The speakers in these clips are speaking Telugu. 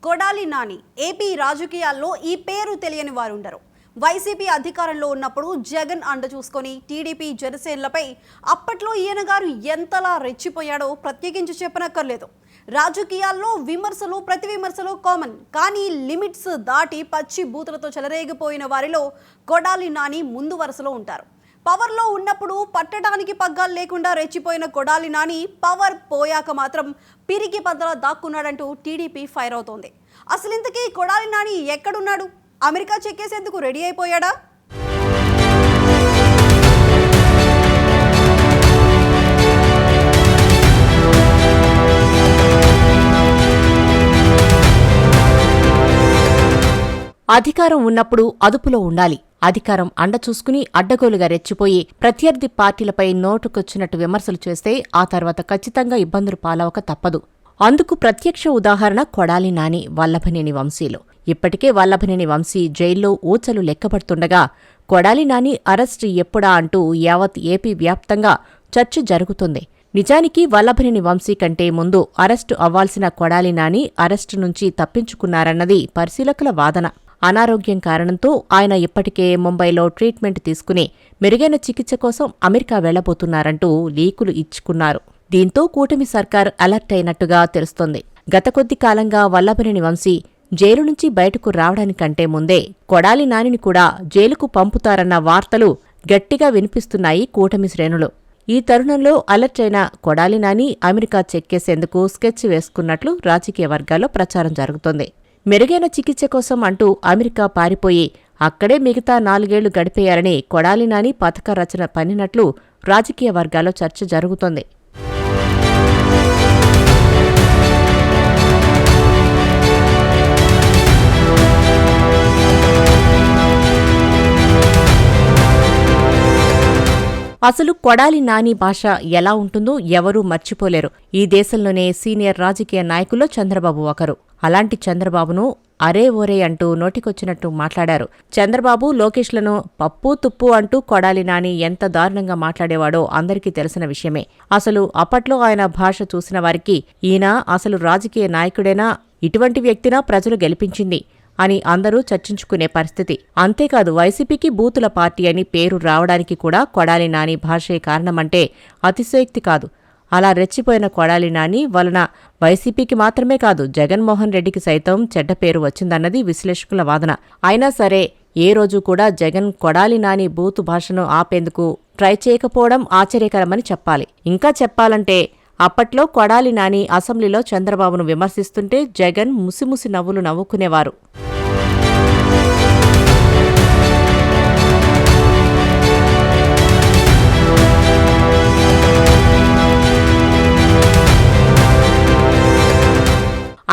కొడాలి నాని ఏపీ రాజకీయాల్లో ఈ పేరు తెలియని వారు ఉండరు. వైసీపీ అధికారంలో ఉన్నప్పుడు జగన్ అండ చూసుకొని టీడీపీ జనసేనలపై అప్పట్లో ఈయన గారు ఎంతలా రెచ్చిపోయాడో ప్రత్యేకించి చెప్పనక్కర్లేదు. రాజకీయాల్లో విమర్శలు ప్రతి విమర్శలు కామన్, కానీ లిమిట్స్ దాటి పచ్చి బూతులతో చెలరేగిపోయిన వారిలో కొడాలి నాని ముందు వరుసలో ఉంటారు. పవర్లో ఉన్నప్పుడు పట్టడానికి పగ్గాలు లేకుండా రెచ్చిపోయిన కొడాలి నాని పవర్ పోయాక మాత్రం పిరికి పందలా దాక్కున్నాడంటూ టీడీపీ ఫైర్ అవుతోంది. అసలు ఇంతకీ కొడాలి నాని ఎక్కడున్నాడు? అమెరికా చెక్కేసేందుకు రెడీ అయిపోయాడా? అధికారం ఉన్నప్పుడు అదుపులో ఉండాలి. అధికారం అండ చూసుకుని అడ్డగోలుగా రెచ్చిపోయి ప్రత్యర్థి పార్టీలపై నోటుకొచ్చినట్టు విమర్శలు చేస్తే ఆ తర్వాత ఖచ్చితంగా ఇబ్బందులు పాలవక తప్పదు. అందుకు ప్రత్యక్ష ఉదాహరణ కొడాలి నాని, వల్లభనేని వంశీలు. ఇప్పటికే వల్లభనేని వంశీ జైల్లో ఊచలు లెక్కబడుతుండగా కొడాలి నాని అరెస్టు ఎప్పుడా అంటూ యావత్ ఏపీ వ్యాప్తంగా చర్చ జరుగుతుంది. నిజానికి వల్లభనేని వంశీ కంటే ముందు అరెస్టు అవ్వాల్సిన కొడాలి నాని అరెస్టు నుంచి తప్పించుకున్నారన్నది పరిశీలకుల వాదన. అనారోగ్యం కారణంతో ఆయన ఇప్పటికే ముంబైలో ట్రీట్మెంట్ తీసుకుని మెరుగైన చికిత్స కోసం అమెరికా వెళ్లబోతున్నారంటూ లీకులు ఇచ్చుకున్నారు. దీంతో కూటమి సర్కార్ అలర్ట్ అయినట్టుగా తెలుస్తోంది. గత కొద్ది కాలంగా వల్లభనేని వంశీ జైలు నుంచి బయటకు రావడానికంటే ముందే కొడాలి నానిని కూడా జైలుకు పంపుతారన్న వార్తలు గట్టిగా వినిపిస్తున్నాయి కూటమి శ్రేణులు. ఈ తరుణంలో అలర్ట్ అయిన కొడాలి నాని అమెరికా చెక్కేసేందుకు స్కెచ్ వేసుకున్నట్లు రాజకీయ వర్గాల్లో ప్రచారం జరుగుతోంది. మెరుగైన చికిత్స కోసం అంటూ అమెరికా పారిపోయి అక్కడే మిగతా 4 ఏళ్లు గడిపేయాలని కొడాలి నాని పథక రచన పన్నినట్లు రాజకీయ వర్గాల్లో చర్చ జరుగుతోంది. అసలు కొడాలి నాని భాష ఎలా ఉంటుందో ఎవరూ మర్చిపోలేరు. ఈ దేశంలోనే సీనియర్ రాజకీయ నాయకుల్లో చంద్రబాబు ఒకరు. అలాంటి చంద్రబాబును అరే ఓరే అంటూ నోటికొచ్చినట్టు మాట్లాడారు. చంద్రబాబు లోకేష్లను పప్పు తుప్పు అంటూ కొడాలి నాని ఎంత దారుణంగా మాట్లాడేవాడో అందరికీ తెలిసిన విషయమే. అసలు అప్పట్లో ఆయన భాష చూసిన వారికి ఈయన అసలు రాజకీయ నాయకుడేనా, ఇటువంటి వ్యక్తినా ప్రజలు గెలిపించింది అని అందరూ చర్చించుకునే పరిస్థితి. అంతేకాదు వైసీపీకి బూతుల పార్టీ అని పేరు రావడానికి కూడా కొడాలి నాని భాషే కారణమంటే అతిశయోక్తి కాదు. అలా రెచ్చిపోయిన కొడాలి నాని వలన వైసీపీకి మాత్రమే కాదు జగన్మోహన్ రెడ్డికి సైతం చెడ్డ పేరు వచ్చిందన్నది విశ్లేషకుల వాదన. అయినా సరే ఏ రోజు కూడా జగన్ కొడాలి నాని బూతు భాషను ఆపేందుకు ట్రై చేయకపోవడం ఆశ్చర్యకరమని చెప్పాలి. ఇంకా చెప్పాలంటే అప్పట్లో కొడాలి నాని అసెంబ్లీలో చంద్రబాబును విమర్శిస్తుంటే జగన్ ముసిముసి నవ్వులు నవ్వుకునేవారు.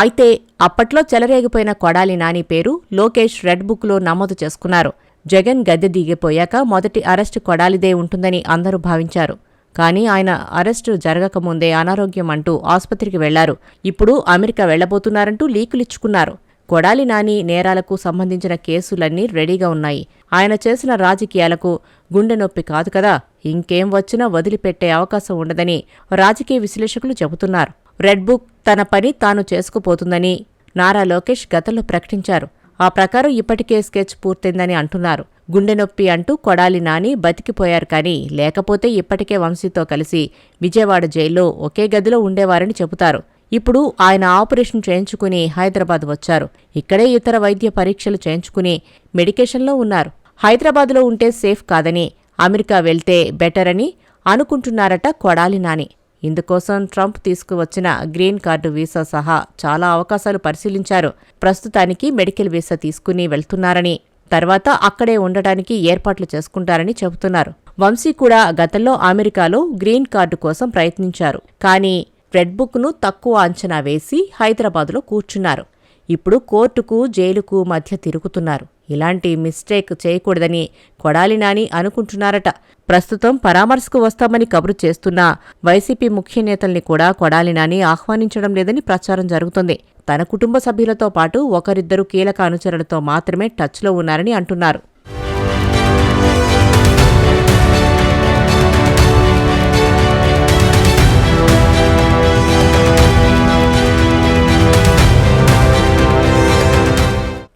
అయితే అప్పట్లో చెలరేగిపోయిన కొడాలి నాని పేరు లోకేష్ రెడ్ బుక్లో నమోదు చేసుకున్నారు. జగన్ గద్దె దిగిపోయాక మొదటి అరెస్టు కొడాలిదే ఉంటుందని అందరూ భావించారు. కానీ ఆయన అరెస్టు జరగకముందే అనారోగ్యం అంటూ ఆసుపత్రికి వెళ్లారు. ఇప్పుడు అమెరికా వెళ్లబోతున్నారంటూ లీకులిచ్చుకున్నారు. కొడాలి నాని నేరాలకు సంబంధించిన కేసులన్నీ రెడీగా ఉన్నాయి. ఆయన చేసిన రాజకీయాలకు గుండె నొప్పి కాదు కదా, ఇంకేం వచ్చినా వదిలిపెట్టే అవకాశం ఉండదని రాజకీయ విశ్లేషకులు చెబుతున్నారు. రెడ్ బుక్ తన పని తాను చేసుకుపోతుందని నారా లోకేష్ గతంలో ప్రకటించారు. ఆ ప్రకారం ఇప్పటికే స్కెచ్ పూర్తయిందని అంటున్నారు. గుండె నొప్పి అంటూ కొడాలి నాని బతికిపోయారు, కానీ లేకపోతే ఇప్పటికే వంశీతో కలిసి విజయవాడ జైల్లో ఒకే గదిలో ఉండేవారని చెబుతారు. ఇప్పుడు ఆయన ఆపరేషన్ చేయించుకుని హైదరాబాద్ వచ్చారు. ఇక్కడే ఇతర వైద్య పరీక్షలు చేయించుకుని మెడికేషన్లో ఉన్నారు. హైదరాబాద్లో ఉంటే సేఫ్ కాదని అమెరికా వెళ్తే బెటర్ అని అనుకుంటున్నారట కొడాలి నాని. ఇందుకోసం ట్రంప్ తీసుకువచ్చిన గ్రీన్ కార్డు వీసా సహా చాలా అవకాశాలు పరిశీలించారు. ప్రస్తుతానికి మెడికల్ వీసా తీసుకుని వెళ్తున్నారని, తర్వాత అక్కడే ఉండటానికి ఏర్పాట్లు చేసుకుంటారని చెబుతున్నారు. వంశీ కూడా గతంలో అమెరికాలో గ్రీన్ కార్డు కోసం ప్రయత్నించారు. కానీ రెడ్ బుక్ను తక్కువ అంచనా వేసి హైదరాబాదులో కూర్చున్నారు. ఇప్పుడు కోర్టుకు జైలుకు మధ్య తిరుగుతున్నారు. ఇలాంటి మిస్టేక్ చేయకూడదని కొడాలి నాని అనుకుంటున్నారట. ప్రస్తుతం పరామర్శకు వస్తామని కబురు చేస్తున్న వైసీపీ ముఖ్య నేతల్ని కూడా కొడాలి నాని ఆహ్వానించడం లేదని ప్రచారం జరుగుతుంది. తన కుటుంబ సభ్యులతో పాటు ఒకరిద్దరు కీలక అనుచరులతో మాత్రమే టచ్లో ఉన్నారని అంటున్నారు.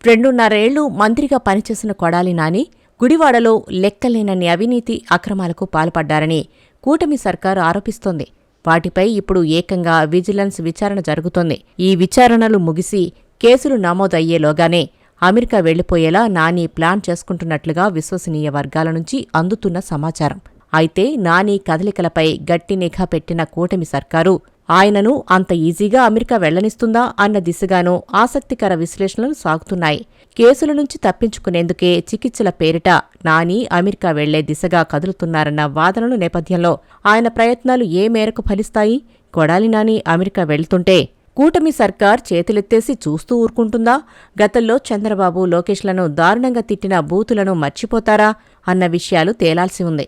2.5 ఏళ్లు మంత్రిగా పనిచేసిన కొడాలి నాని గుడివాడలో లెక్కలేనన్ని అవినీతి అక్రమాలకు పాల్పడ్డారని కూటమి సర్కారు ఆరోపిస్తోంది. వాటిపై ఇప్పుడు ఏకంగా విజిలెన్స్ విచారణ జరుగుతోంది. ఈ విచారణలు ముగిసి కేసులు నమోదయ్యేలోగానే అమెరికా వెళ్లిపోయేలా నాని ప్లాన్ చేసుకుంటున్నట్లుగా విశ్వసనీయ వర్గాల నుంచి అందుతున్న సమాచారం. అయితే నాని కదలికలపై గట్టి నిఘా పెట్టిన కూటమి సర్కారు ఆయనను అంత ఈజీగా అమెరికా వెళ్లనిస్తుందా అన్న దిశగానూ ఆసక్తికర విశ్లేషణలు సాగుతున్నాయి. కేసుల నుంచి తప్పించుకునేందుకే చికిత్సల పేరిట నాని అమెరికా వెళ్లే దిశగా కదులుతున్నారన్న వాదనల నేపథ్యంలో ఆయన ప్రయత్నాలు ఏ మేరకు ఫలిస్తాయి? కొడాలి నాని అమెరికా వెళ్తుంటే కూటమి సర్కార్ చేతులెత్తేసి చూస్తూ ఊరుకుంటుందా? గతంలో చంద్రబాబు, లోకేష్లను దారుణంగా తిట్టిన బూతులను మర్చిపోతారా? అన్న విషయాలు తేలాల్సి ఉంది.